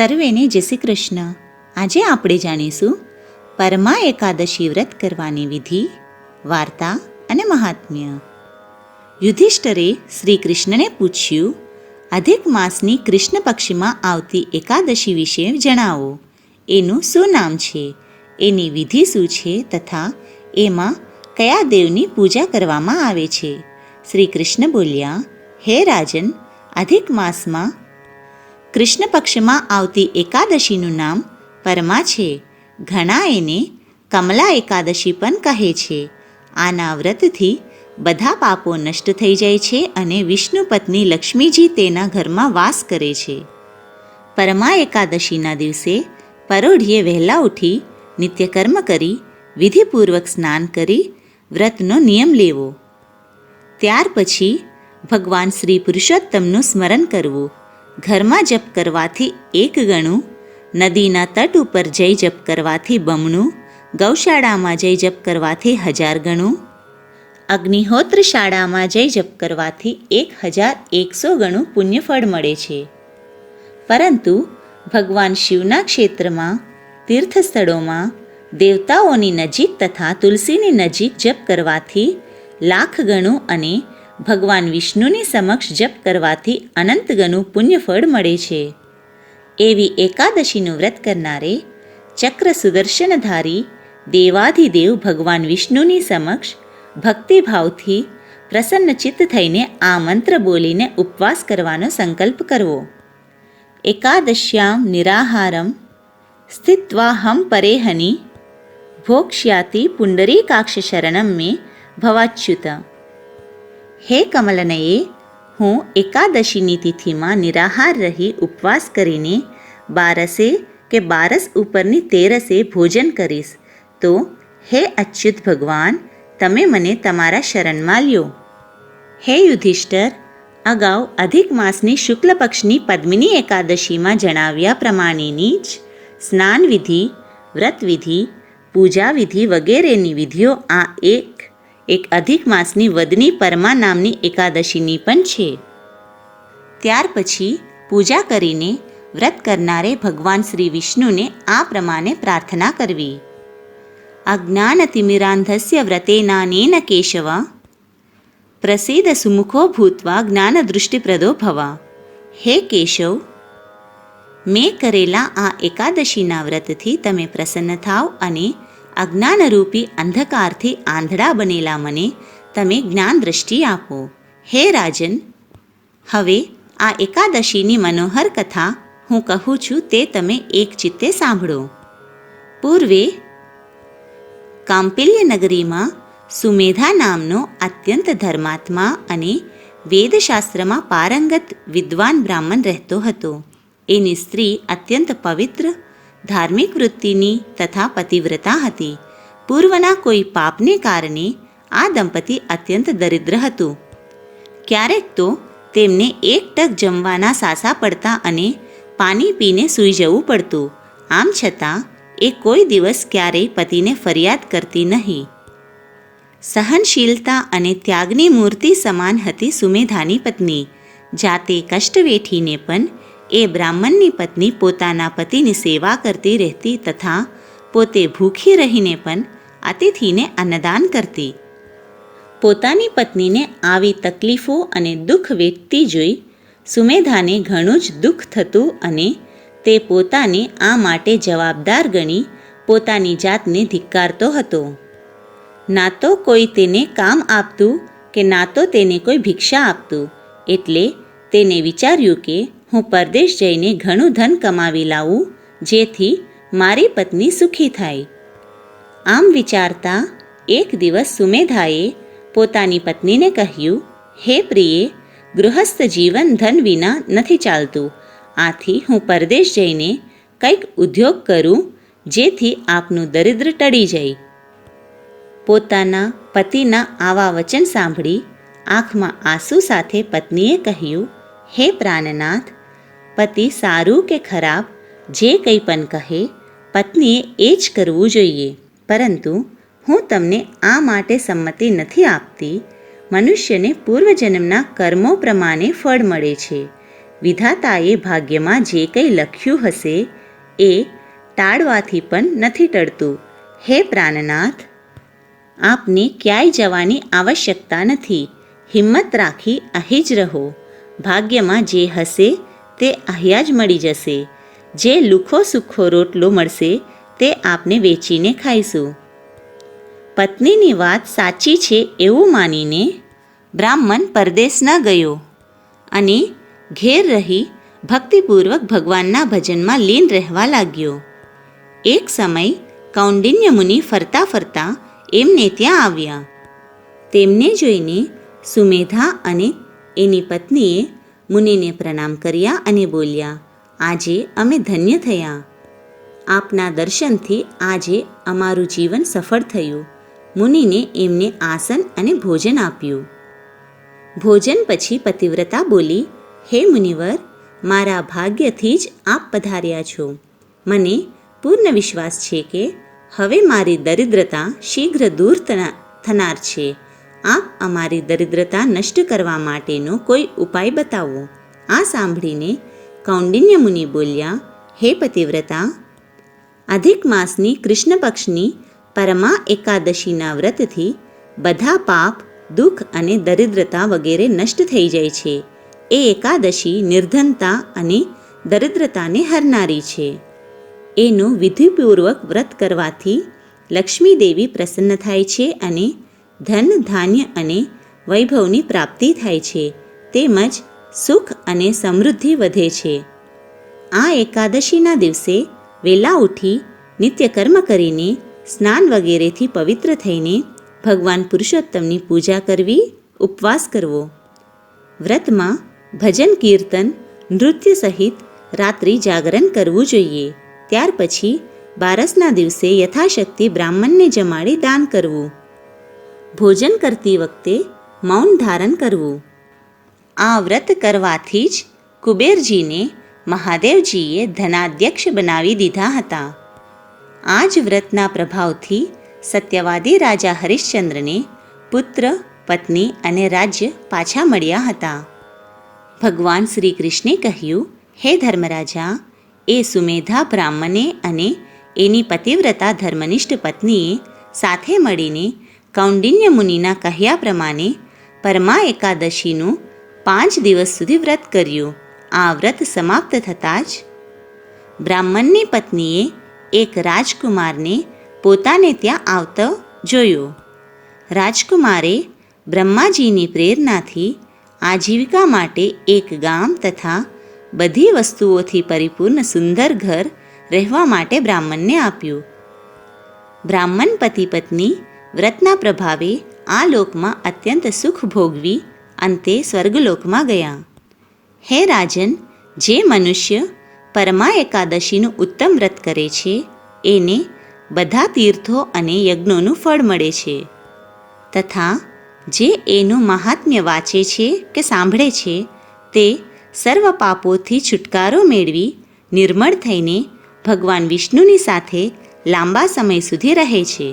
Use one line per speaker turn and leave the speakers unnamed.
સર્વેને જય શ્રી કૃષ્ણ. આજે આપણે જાણીશું પરમા એકાદશી વ્રત કરવાની વિધિ, વાર્તા અને મહાત્મ્ય. યુધિષ્ઠરે શ્રી કૃષ્ણને પૂછ્યું, અધિક માસની કૃષ્ણ પક્ષમાં આવતી એકાદશી વિશે જણાવો. એનું શું નામ છે, એની વિધિ શું છે તથા એમાં કયા દેવની પૂજા કરવામાં આવે છે? શ્રી કૃષ્ણ બોલ્યા, હે રાજન, અધિક માસમાં કૃષ્ણ પક્ષમાં આવતી એકાદશીનું નામ પરમા છે. ઘણા એને કમલા એકાદશી પણ કહે છે. આના વ્રતથી બધા પાપો નષ્ટ થઈ જાય છે અને વિષ્ણુ પત્ની લક્ષ્મીજી તેના ઘરમાં વાસ કરે છે. પરમા એકાદશીના દિવસે પરોઢિયે વહેલા ઉઠી નિત્યકર્મ કરી વિધિપૂર્વક સ્નાન કરી વ્રતનો નિયમ લેવો. ત્યાર પછી ભગવાન શ્રી પુરુષોત્તમનું સ્મરણ કરવું. ઘરમાં જપ કરવાથી 1 ગણું, નદીના તટ ઉપર જઈ જપ કરવાથી બમણું, ગૌશાળામાં જઈ જપ કરવાથી 1000 ગણું, અગ્નિહોત્ર શાળામાં જઈ જપ કરવાથી 1100 ગણું પુણ્યફળ મળે છે. પરંતુ ભગવાન શિવના ક્ષેત્રમાં, તીર્થસ્થળોમાં, દેવતાઓની નજીક તથા તુલસીની નજીક જપ કરવાથી 1,00,000 ગણું અને ભગવાન વિષ્ણુની સમક્ષ જપ કરવાથી અનંત ગણું પુણ્યફળ મળે છે. એવી એકાદશીનું વ્રત કરનારે ચક્ર સુદર્શનધારી દેવાધિદેવ ભગવાન વિષ્ણુની સમક્ષ ભક્તિભાવથી પ્રસન્નચિત્ત થઈને આ મંત્ર બોલીને ઉપવાસ કરવાનો સંકલ્પ કરવો. એકાદશ્યામ નિરાહારમ સ્થિત્વાહમ પરેહની ભોક્ષ્યાતિ પુંડરીકાક્ષ શરણમ મે ભવાચ્યુત. હે કમલનયે, હું એકાદશીની તિથિમાં નિરાહાર રહી ઉપવાસ કરીને 12 કે 12 ઉપરની 13 ભોજન કરીશ. તો હે અચ્યુત ભગવાન, તમે મને તમારા શરણમાં લ્યો. હે યુધિષ્ઠર, અગાઉ અધિક માસની શુક્લ પક્ષની પદ્મિની એકાદશીમાં જણાવ્યા પ્રમાણેની જ સ્નાન વિધિ, વ્રતવિધિ, પૂજા વિધિ વગેરેની વિધિઓ આ એક અધિક માસની વદની પરમા નામની એકાદશીની પણ છે. ત્યાર પછી પૂજા કરીને વ્રત કરનારે ભગવાન શ્રી વિષ્ણુને આ પ્રમાણે પ્રાર્થના કરવી. અજ્ઞાનતિમિરાંધસ્ય વ્રતેનાનેન કેશવ પ્રસીદ સુમુખો ભૂત્વા જ્ઞાનદૃષ્ટિપ્રદો ભવ. હે કેશવ, મેં કરેલા આ એકાદશીના વ્રતથી તમે પ્રસન્ન થાવ અને અજ્ઞાનરૂપી અંધકારથી આંધળા બનેલા મને તમે જ્ઞાન દ્રષ્ટિ આપો. હે રાજન, હવે આ એકાદશીની મનોહર કથા હું કહું છું તે તમે એક ચિત્તે સાંભળો. પૂર્વે કાંપિલ્ય નગરીમાં સુમેધા નામનો અત્યંત ધર્માત્મા અને વેદશાસ્ત્રમાં પારંગત વિદ્વાન બ્રાહ્મણ રહેતો હતો. એની સ્ત્રી અત્યંત પવિત્ર, ધાર્મિક વૃત્તિની તથા પતિવ્રતા હતી. પૂર્વના કોઈ પાપને કારણે આ દંપતી અત્યંત દરિદ્ર હતું. ક્યારેક તો તેમને 1 ટક જમવાના સાસા પડતા અને પાણી પીને સૂઈ જવું પડતું. આમ છતાં એ કોઈ દિવસ ક્યારેય પતિને ફરિયાદ કરતી નહીં. સહનશીલતા અને ત્યાગની મૂર્તિ સમાન હતી સુમેધાની પત્ની. જાતે કષ્ટ વેઠીને પણ એ બ્રાહ્મણની પત્ની પોતાના પતિની સેવા કરતી રહેતી તથા પોતે ભૂખી રહીને પણ અતિથિને અન્નદાન કરતી. પોતાની પત્નીને આવી તકલીફો અને દુઃખ વેઠતી જોઈ સુમેધાને ઘણું જ દુઃખ થતું અને તે પોતાને આ માટે જવાબદાર ગણી પોતાની જાતને ધિક્કારતો હતો. ના તો કોઈ તેને કામ આપતું કે ના તો તેને કોઈ ભિક્ષા આપતું. એટલે તેને વિચાર્યું કે હું પરદેશ જઈને ઘણું ધન કમાવી લાવું, જેથી મારી પત્ની સુખી થાય. આમ વિચારતા એક દિવસ સુમેધાએ પોતાની પત્નીને કહ્યું, હે પ્રિયે, ગૃહસ્થ જીવન ધન વિના નથી ચાલતું. આથી હું પરદેશ જઈને કંઈક ઉદ્યોગ કરું, જેથી આપનું દરિદ્ર ટળી જાય. પોતાના પતિના આવા વચન સાંભળી આંખમાં આંસુ સાથે પત્નીએ કહ્યું, હે પ્રાણનાથ, પતિ સારું કે ખરાબ જે કંઈ પણ કહે, પત્નીએ એ જ કરવું જોઈએ. પરંતુ હું તમને આ માટે સંમતિ નથી આપતી. મનુષ્યને પૂર્વજન્મના કર્મો પ્રમાણે ફળ મળે છે. વિધાતાએ ભાગ્યમાં જે કંઈ લખ્યું હશે એ ટાળવાથી પણ નથી ટળતું. હે પ્રાણનાથ, આપને ક્યાંય જવાની આવશ્યકતા નથી. હિંમત રાખી અહીં જ રહો. ભાગ્યમાં જે હશે તે અહીંયા જ મળી જશે. જે લુખો સુખો રોટલો મળશે તે આપને વેચીને ખાઈશું. પત્નીની વાત સાચી છે એવું માનીને બ્રાહ્મણ પરદેશ ન ગયો અને ઘેર રહી ભક્તિપૂર્વક ભગવાનના ભજનમાં લીન રહેવા લાગ્યો. એક સમય કૌંડિન્ય મુનિ ફરતા ફરતા એમને ત્યાં આવ્યા. તેમને જોઈને સુમેધા અને એની પત્નીએ મુનિને પ્રણામ કર્યા અને બોલ્યા, આજે અમે ધન્ય થયા. આપના દર્શનથી આજે અમારું જીવન સફળ થયું. મુનિને એમને આસન અને ભોજન આપ્યું. ભોજન પછી પતિવ્રતા બોલી, હે મુનિવર, મારા ભાગ્યથી જ આપ પધાર્યા છો. મને પૂર્ણ વિશ્વાસ છે કે હવે મારી દરિદ્રતા શીઘ્ર દૂર થનાર છે. આપ અમારી દરિદ્રતા નષ્ટ કરવા માટેનો કોઈ ઉપાય બતાવો. આ સાંભળીને કૌંડિન્ય મુનિ બોલ્યા, હે પતિવ્રતા, અધિક માસની કૃષ્ણ પક્ષની પરમા એકાદશીના વ્રતથી બધા પાપ, દુઃખ અને દરિદ્રતા વગેરે નષ્ટ થઈ જાય છે. એ એકાદશી નિર્ધનતા અને દરિદ્રતાને હરનારી છે. એનું વિધિપૂર્વક વ્રત કરવાથી લક્ષ્મી દેવી પ્રસન્ન થાય છે અને ધન, ધાન્ય અને વૈભવની પ્રાપ્તિ થાય છે. તેમજ સુખ અને સમૃદ્ધિ વધે છે. આ એકાદશીના દિવસે વહેલા ઉઠી નિત્યકર્મ કરીને સ્નાન વગેરેથી પવિત્ર થઈને ભગવાન પુરુષોત્તમની પૂજા કરવી, ઉપવાસ કરવો. વ્રતમાં ભજન, કીર્તન, નૃત્ય સહિત રાત્રિ જાગરણ કરવું જોઈએ. ત્યાર પછી બારસના દિવસે યથાશક્તિ બ્રાહ્મણને જમાડી દાન કરવું. ભોજન કરતી વખતે મૌન ધારણ કરવું. આ વ્રત કરવાથી જ કુબેરજીને મહાદેવજીએ ધનાધ્યક્ષ બનાવી દીધા હતા. આ જ વ્રતના પ્રભાવથી સત્યવાદી રાજા હરિશ્ચંદ્રને પુત્ર, પત્ની અને રાજ્ય પાછા મળ્યા હતા. ભગવાન શ્રી કૃષ્ણે કહ્યું, હે ધર્મરાજા, એ સુમેધા બ્રાહ્મણે અને એની પતિવ્રતા ધર્મનિષ્ઠ પત્નીએ સાથે મળીને કૌંડિન્ય મુનિના કહ્યા પ્રમાણે પરમા એકાદશીનું 5 દિવસ સુધી વ્રત કર્યું. આ વ્રત સમાપ્ત થતાં જ બ્રાહ્મણની પત્નીએ એક રાજકુમારને પોતાને ત્યાં આવતો જોયો. રાજકુમારે બ્રહ્માજીની પ્રેરણાથી આજીવિકા માટે એક ગામ તથા બધી વસ્તુઓથી પરિપૂર્ણ સુંદર ઘર રહેવા માટે બ્રાહ્મણને આપ્યું. બ્રાહ્મણ પતિ પત્ની વ્રતના પ્રભાવે આ લોકમાં અત્યંત સુખ ભોગવી અંતે સ્વર્ગલોકમાં ગયા. હે રાજન, જે મનુષ્ય પરમા એકાદશીનું ઉત્તમ વ્રત કરે છે એને બધા તીર્થો અને યજ્ઞોનું ફળ મળે છે તથા જે એનું મહાત્મ્ય વાંચે છે કે સાંભળે છે તે સર્વ પાપોથી છુટકારો મેળવી નિર્મળ થઈને ભગવાન વિષ્ણુની સાથે લાંબા સમય સુધી રહે છે.